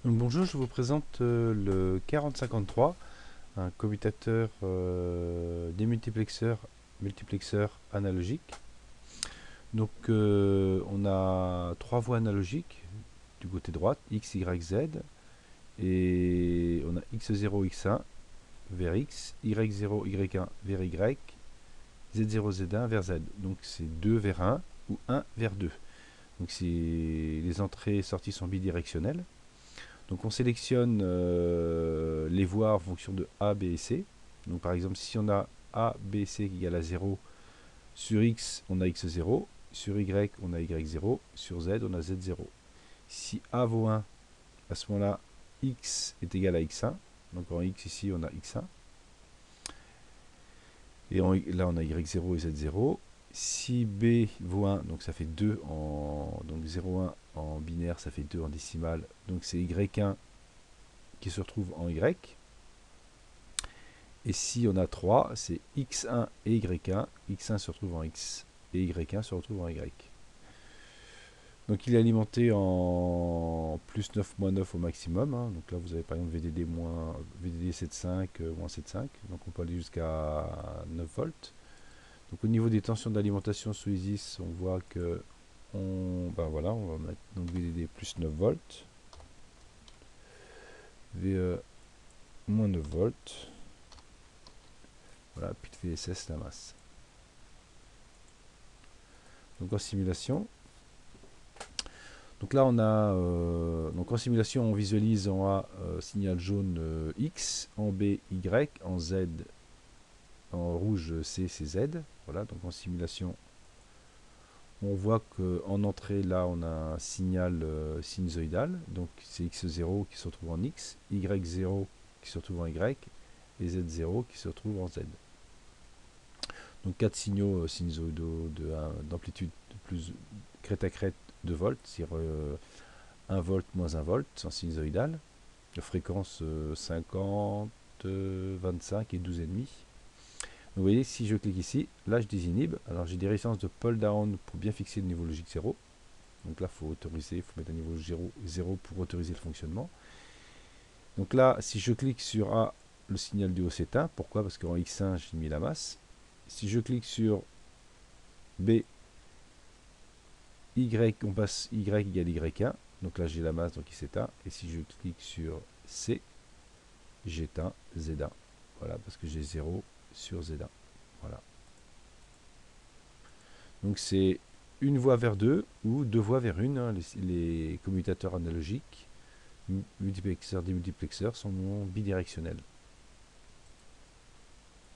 Bonjour, je vous présente le 4053, un commutateur démultiplexeur multiplexeur analogique. Donc on a trois voies analogiques du côté droite, X, Y, Z, et on a X0, X1 vers X, Y0, Y1 vers Y, Z0, Z1 vers Z. Donc c'est 2 vers 1 ou 1 vers 2. Donc les entrées et sorties sont bidirectionnelles. Donc on sélectionne les voies en fonction de A, B et C. Donc par exemple, si on a A, B, C qui égale à 0, sur X on a X0, sur Y on a Y0, sur Z on a Z0. Si A vaut 1, à ce moment-là, X est égal à X1. Donc en X ici on a X1. Et là on a Y0 et Z0. Si B vaut 1, donc ça fait 2 en. Donc 0, 1 en binaire, ça fait 2 en décimale. Donc c'est Y1 qui se retrouve en Y. Et si on a 3, c'est X1 et Y1. X1 se retrouve en X et Y1 se retrouve en Y. Donc il est alimenté en plus 9, moins 9 au maximum. Donc là vous avez par exemple VDD 7.5, moins 7.5. Donc on peut aller jusqu'à 9 volts. Donc au niveau des tensions d'alimentation sous ISIS, on voit que on va mettre donc VDD plus 9 volts. VE moins 9 volts. Voilà, puis de VSS la masse. Donc en simulation, donc là on a donc en simulation on visualise en A signal jaune X, en B Y, en Z, en rouge C c'est Z. Voilà, donc en simulation on voit qu'en entrée là on a un signal sinusoïdal, donc c'est X0 qui se retrouve en X, Y0 qui se retrouve en Y et Z0 qui se retrouve en Z. Donc 4 signaux sinusoïdaux d'amplitude de plus crête à crête de volts, c'est-à-dire 1 volt moins 1 volt en sinusoïdal, de fréquence 50, 25 et 12,5. Donc vous voyez, si je clique ici, là je désinhibe. Alors j'ai des résistances de pull down pour bien fixer le niveau logique 0. Donc là, il faut autoriser, il faut mettre un niveau 0 pour autoriser le fonctionnement. Donc là, si je clique sur A, le signal du haut s'éteint. Pourquoi? Parce qu'en X1, j'ai mis la masse. Si je clique sur B, Y, on passe Y égale Y1. Donc là, j'ai la masse, donc il s'éteint. Et si je clique sur C, j'éteins Z1. Voilà, parce que j'ai 0 sur Z1. Voilà. Donc c'est une voie vers 2 ou deux voies vers une. Les commutateurs analogiques, multiplexeurs, démultiplexeurs sont bidirectionnels.